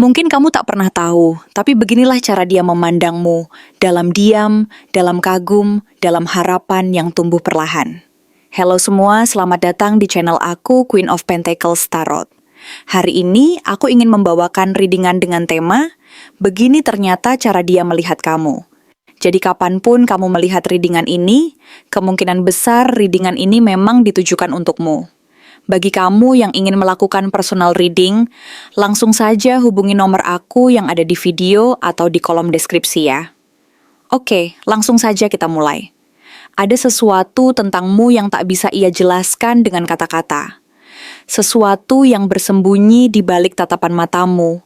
Mungkin kamu tak pernah tahu, tapi beginilah cara dia memandangmu, dalam diam, dalam kagum, dalam harapan yang tumbuh perlahan. Halo semua, selamat datang di channel aku, Queen of Pentacles Tarot. Hari ini, aku ingin membawakan readingan dengan tema, begini ternyata cara dia melihat kamu. Jadi kapanpun kamu melihat readingan ini, kemungkinan besar readingan ini memang ditujukan untukmu. Bagi kamu yang ingin melakukan personal reading, langsung saja hubungi nomor aku yang ada di video atau di kolom deskripsi ya. Oke, langsung saja kita mulai. Ada sesuatu tentangmu yang tak bisa ia jelaskan dengan kata-kata. Sesuatu yang bersembunyi di balik tatapan matamu,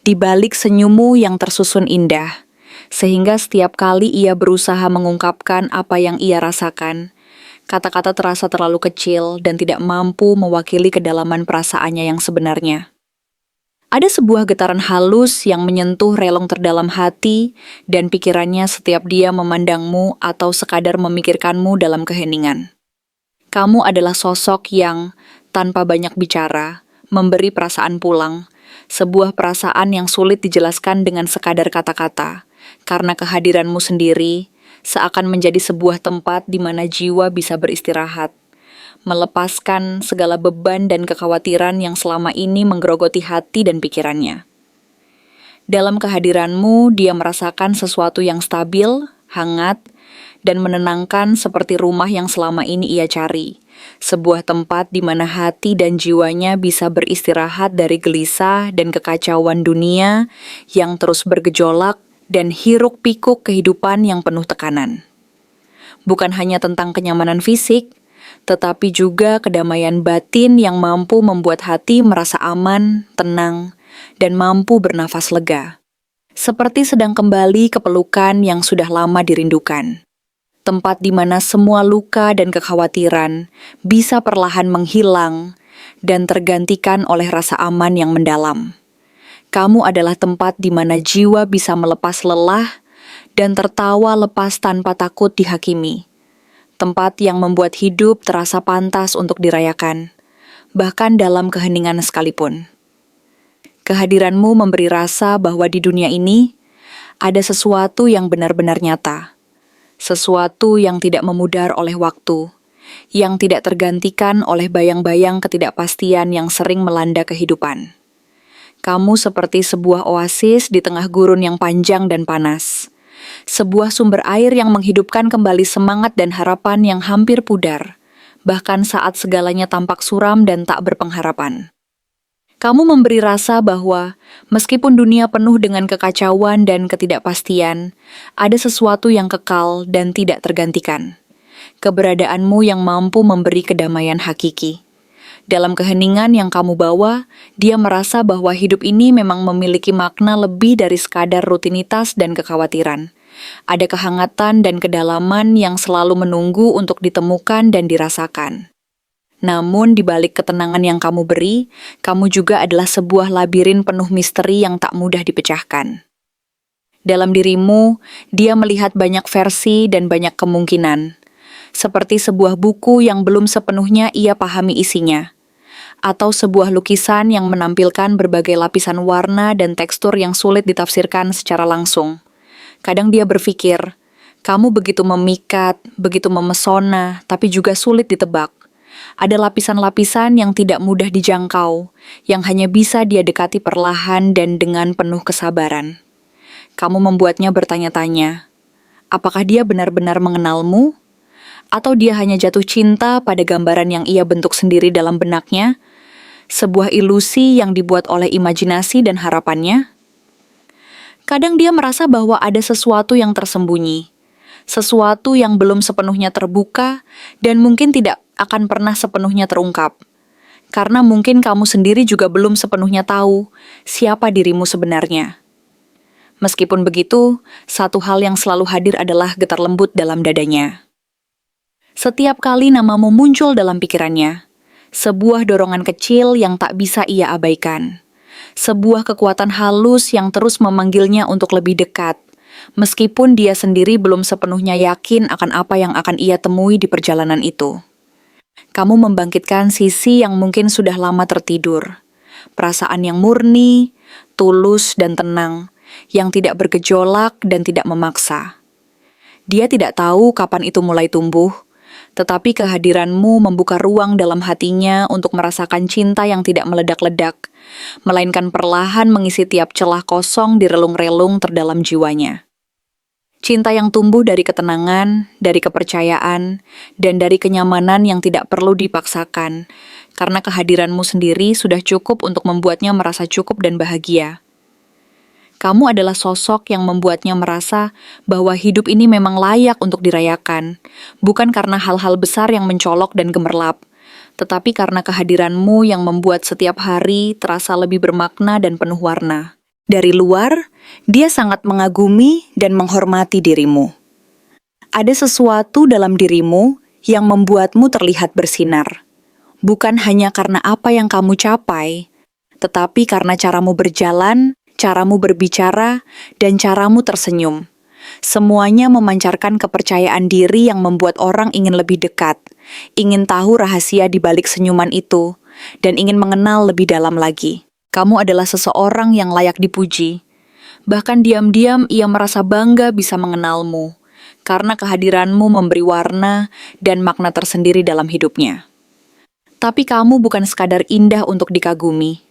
di balik senyummu yang tersusun indah. Sehingga setiap kali ia berusaha mengungkapkan apa yang ia rasakan, kata-kata terasa terlalu kecil dan tidak mampu mewakili kedalaman perasaannya yang sebenarnya. Ada sebuah getaran halus yang menyentuh relung terdalam hati dan pikirannya setiap dia memandangmu atau sekadar memikirkanmu dalam keheningan. Kamu adalah sosok yang, tanpa banyak bicara, memberi perasaan pulang, sebuah perasaan yang sulit dijelaskan dengan sekadar kata-kata, karena kehadiranmu sendiri seakan menjadi sebuah tempat di mana jiwa bisa beristirahat, melepaskan segala beban dan kekhawatiran yang selama ini menggerogoti hati dan pikirannya. Dalam kehadiranmu, dia merasakan sesuatu yang stabil, hangat, dan menenangkan seperti rumah yang selama ini ia cari. Sebuah tempat di mana hati dan jiwanya bisa beristirahat dari gelisah dan kekacauan dunia yang terus bergejolak dan hiruk-pikuk kehidupan yang penuh tekanan. Bukan hanya tentang kenyamanan fisik, tetapi juga kedamaian batin yang mampu membuat hati merasa aman, tenang, dan mampu bernafas lega. Seperti sedang kembali ke pelukan yang sudah lama dirindukan. Tempat di mana semua luka dan kekhawatiran bisa perlahan menghilang dan tergantikan oleh rasa aman yang mendalam. Kamu adalah tempat di mana jiwa bisa melepas lelah dan tertawa lepas tanpa takut dihakimi. Tempat yang membuat hidup terasa pantas untuk dirayakan, bahkan dalam keheningan sekalipun. Kehadiranmu memberi rasa bahwa di dunia ini ada sesuatu yang benar-benar nyata. Sesuatu yang tidak memudar oleh waktu, yang tidak tergantikan oleh bayang-bayang ketidakpastian yang sering melanda kehidupan. Kamu seperti sebuah oasis di tengah gurun yang panjang dan panas. Sebuah sumber air yang menghidupkan kembali semangat dan harapan yang hampir pudar, bahkan saat segalanya tampak suram dan tak berpengharapan. Kamu memberi rasa bahwa, meskipun dunia penuh dengan kekacauan dan ketidakpastian, ada sesuatu yang kekal dan tidak tergantikan. Keberadaanmu yang mampu memberi kedamaian hakiki. Dalam keheningan yang kamu bawa, dia merasa bahwa hidup ini memang memiliki makna lebih dari sekadar rutinitas dan kekhawatiran. Ada kehangatan dan kedalaman yang selalu menunggu untuk ditemukan dan dirasakan. Namun di balik ketenangan yang kamu beri, kamu juga adalah sebuah labirin penuh misteri yang tak mudah dipecahkan. Dalam dirimu, dia melihat banyak versi dan banyak kemungkinan. Seperti sebuah buku yang belum sepenuhnya ia pahami isinya. Atau sebuah lukisan yang menampilkan berbagai lapisan warna dan tekstur yang sulit ditafsirkan secara langsung. Kadang dia berpikir, kamu begitu memikat, begitu memesona, tapi juga sulit ditebak. Ada lapisan-lapisan yang tidak mudah dijangkau, yang hanya bisa dia dekati perlahan dan dengan penuh kesabaran. Kamu membuatnya bertanya-tanya, apakah dia benar-benar mengenalmu? Atau dia hanya jatuh cinta pada gambaran yang ia bentuk sendiri dalam benaknya? Sebuah ilusi yang dibuat oleh imajinasi dan harapannya? Kadang dia merasa bahwa ada sesuatu yang tersembunyi, sesuatu yang belum sepenuhnya terbuka dan mungkin tidak akan pernah sepenuhnya terungkap. Karena mungkin kamu sendiri juga belum sepenuhnya tahu siapa dirimu sebenarnya. Meskipun begitu, satu hal yang selalu hadir adalah getar lembut dalam dadanya. Setiap kali namamu muncul dalam pikirannya, sebuah dorongan kecil yang tak bisa ia abaikan. Sebuah kekuatan halus yang terus memanggilnya untuk lebih dekat, meskipun dia sendiri belum sepenuhnya yakin akan apa yang akan ia temui di perjalanan itu. Kamu membangkitkan sisi yang mungkin sudah lama tertidur. Perasaan yang murni, tulus dan tenang, yang tidak bergejolak dan tidak memaksa. Dia tidak tahu kapan itu mulai tumbuh, tetapi kehadiranmu membuka ruang dalam hatinya untuk merasakan cinta yang tidak meledak-ledak, melainkan perlahan mengisi tiap celah kosong di relung-relung terdalam jiwanya. Cinta yang tumbuh dari ketenangan, dari kepercayaan, dan dari kenyamanan yang tidak perlu dipaksakan, karena kehadiranmu sendiri sudah cukup untuk membuatnya merasa cukup dan bahagia. Kamu adalah sosok yang membuatnya merasa bahwa hidup ini memang layak untuk dirayakan, bukan karena hal-hal besar yang mencolok dan gemerlap, tetapi karena kehadiranmu yang membuat setiap hari terasa lebih bermakna dan penuh warna. Dari luar, dia sangat mengagumi dan menghormati dirimu. Ada sesuatu dalam dirimu yang membuatmu terlihat bersinar, bukan hanya karena apa yang kamu capai, tetapi karena caramu berjalan, caramu berbicara, dan caramu tersenyum. Semuanya memancarkan kepercayaan diri yang membuat orang ingin lebih dekat, ingin tahu rahasia di balik senyuman itu, dan ingin mengenal lebih dalam lagi. Kamu adalah seseorang yang layak dipuji. Bahkan diam-diam ia merasa bangga bisa mengenalmu, karena kehadiranmu memberi warna dan makna tersendiri dalam hidupnya. Tapi kamu bukan sekadar indah untuk dikagumi.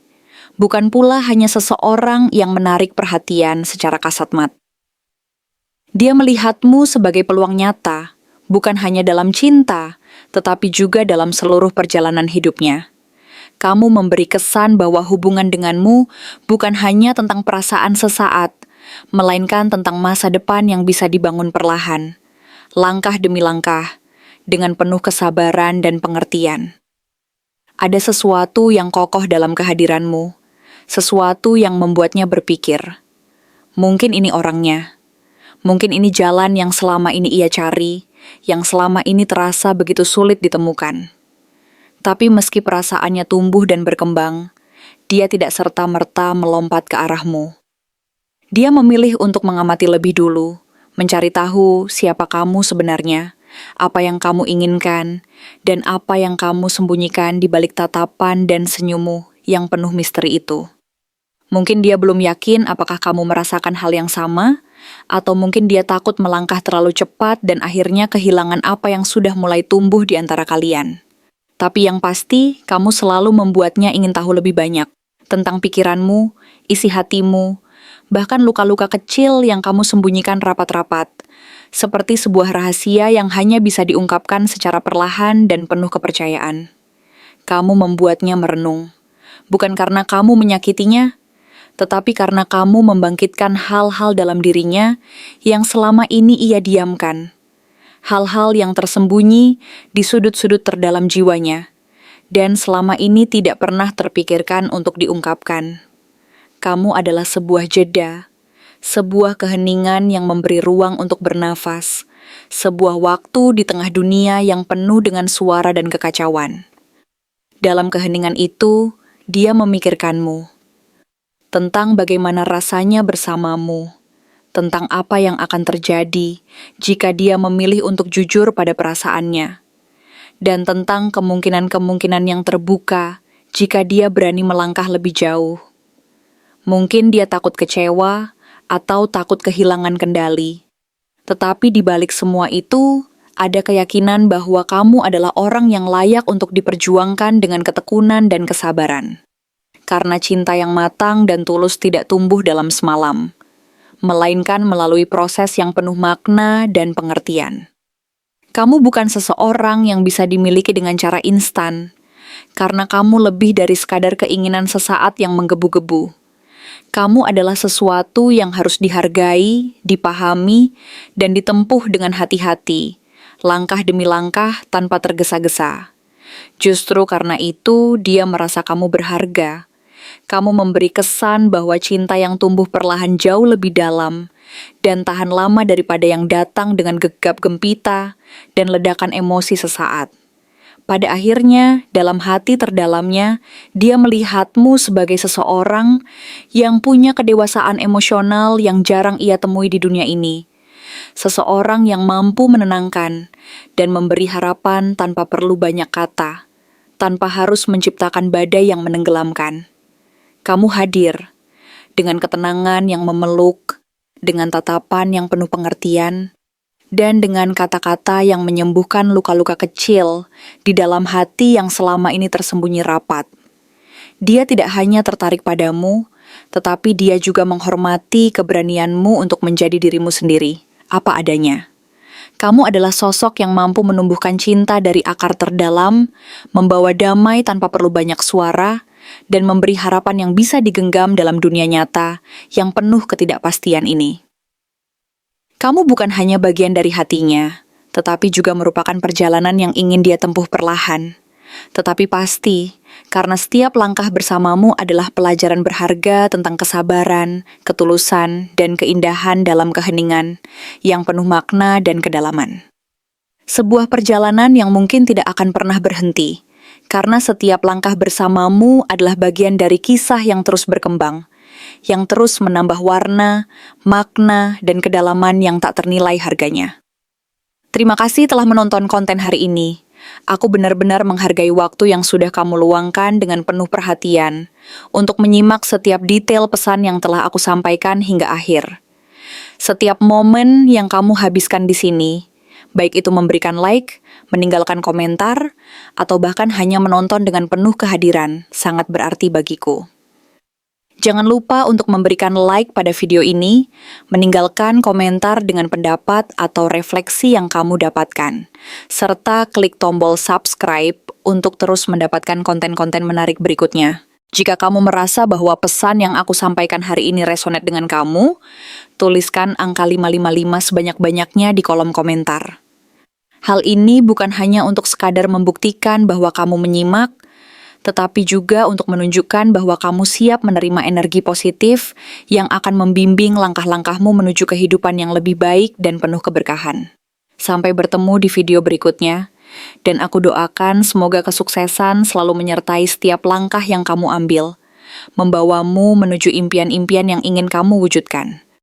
Bukan pula hanya seseorang yang menarik perhatian secara kasat mata. Dia melihatmu sebagai peluang nyata, bukan hanya dalam cinta, tetapi juga dalam seluruh perjalanan hidupnya. Kamu memberi kesan bahwa hubungan denganmu bukan hanya tentang perasaan sesaat, melainkan tentang masa depan yang bisa dibangun perlahan, langkah demi langkah, dengan penuh kesabaran dan pengertian. Ada sesuatu yang kokoh dalam kehadiranmu, sesuatu yang membuatnya berpikir, mungkin ini orangnya, mungkin ini jalan yang selama ini ia cari, yang selama ini terasa begitu sulit ditemukan. Tapi meski perasaannya tumbuh dan berkembang, dia tidak serta-merta melompat ke arahmu. Dia memilih untuk mengamati lebih dulu, mencari tahu siapa kamu sebenarnya, apa yang kamu inginkan, dan apa yang kamu sembunyikan di balik tatapan dan senyummu yang penuh misteri itu. Mungkin dia belum yakin apakah kamu merasakan hal yang sama, atau mungkin dia takut melangkah terlalu cepat dan akhirnya kehilangan apa yang sudah mulai tumbuh di antara kalian. Tapi yang pasti, kamu selalu membuatnya ingin tahu lebih banyak tentang pikiranmu, isi hatimu, bahkan luka-luka kecil yang kamu sembunyikan rapat-rapat, seperti sebuah rahasia yang hanya bisa diungkapkan secara perlahan dan penuh kepercayaan. Kamu membuatnya merenung, bukan karena kamu menyakitinya, tetapi karena kamu membangkitkan hal-hal dalam dirinya yang selama ini ia diamkan. Hal-hal yang tersembunyi di sudut-sudut terdalam jiwanya, dan selama ini tidak pernah terpikirkan untuk diungkapkan. Kamu adalah sebuah jeda, sebuah keheningan yang memberi ruang untuk bernafas, sebuah waktu di tengah dunia yang penuh dengan suara dan kekacauan. Dalam keheningan itu, dia memikirkanmu, tentang bagaimana rasanya bersamamu, tentang apa yang akan terjadi jika dia memilih untuk jujur pada perasaannya, dan tentang kemungkinan-kemungkinan yang terbuka jika dia berani melangkah lebih jauh. Mungkin dia takut kecewa atau takut kehilangan kendali, tetapi di balik semua itu, ada keyakinan bahwa kamu adalah orang yang layak untuk diperjuangkan dengan ketekunan dan kesabaran. Karena cinta yang matang dan tulus tidak tumbuh dalam semalam, melainkan melalui proses yang penuh makna dan pengertian. Kamu bukan seseorang yang bisa dimiliki dengan cara instan, karena kamu lebih dari sekadar keinginan sesaat yang menggebu-gebu. Kamu adalah sesuatu yang harus dihargai, dipahami, dan ditempuh dengan hati-hati, langkah demi langkah tanpa tergesa-gesa. Justru karena itu, dia merasa kamu berharga. Kamu memberi kesan bahwa cinta yang tumbuh perlahan jauh lebih dalam dan tahan lama daripada yang datang dengan gegap gempita dan ledakan emosi sesaat. Pada akhirnya, dalam hati terdalamnya, dia melihatmu sebagai seseorang yang punya kedewasaan emosional yang jarang ia temui di dunia ini. Seseorang yang mampu menenangkan dan memberi harapan tanpa perlu banyak kata, tanpa harus menciptakan badai yang menenggelamkan. Kamu hadir dengan ketenangan yang memeluk, dengan tatapan yang penuh pengertian, dan dengan kata-kata yang menyembuhkan luka-luka kecil di dalam hati yang selama ini tersembunyi rapat. Dia tidak hanya tertarik padamu, tetapi dia juga menghormati keberanianmu untuk menjadi dirimu sendiri, apa adanya. Kamu adalah sosok yang mampu menumbuhkan cinta dari akar terdalam, membawa damai tanpa perlu banyak suara, dan memberi harapan yang bisa digenggam dalam dunia nyata yang penuh ketidakpastian ini. Kamu bukan hanya bagian dari hatinya, tetapi juga merupakan perjalanan yang ingin dia tempuh perlahan. Tetapi pasti, karena setiap langkah bersamamu adalah pelajaran berharga tentang kesabaran, ketulusan, dan keindahan dalam keheningan yang penuh makna dan kedalaman. Sebuah perjalanan yang mungkin tidak akan pernah berhenti, karena setiap langkah bersamamu adalah bagian dari kisah yang terus berkembang, yang terus menambah warna, makna, dan kedalaman yang tak ternilai harganya. Terima kasih telah menonton konten hari ini. Aku benar-benar menghargai waktu yang sudah kamu luangkan dengan penuh perhatian untuk menyimak setiap detail pesan yang telah aku sampaikan hingga akhir. Setiap momen yang kamu habiskan di sini, baik itu memberikan like, meninggalkan komentar, atau bahkan hanya menonton dengan penuh kehadiran, sangat berarti bagiku. Jangan lupa untuk memberikan like pada video ini, meninggalkan komentar dengan pendapat atau refleksi yang kamu dapatkan, serta klik tombol subscribe untuk terus mendapatkan konten-konten menarik berikutnya. Jika kamu merasa bahwa pesan yang aku sampaikan hari ini resonate dengan kamu, tuliskan angka 555 sebanyak-banyaknya di kolom komentar. Hal ini bukan hanya untuk sekadar membuktikan bahwa kamu menyimak, tetapi juga untuk menunjukkan bahwa kamu siap menerima energi positif yang akan membimbing langkah-langkahmu menuju kehidupan yang lebih baik dan penuh keberkahan. Sampai bertemu di video berikutnya, dan aku doakan semoga kesuksesan selalu menyertai setiap langkah yang kamu ambil, membawamu menuju impian-impian yang ingin kamu wujudkan.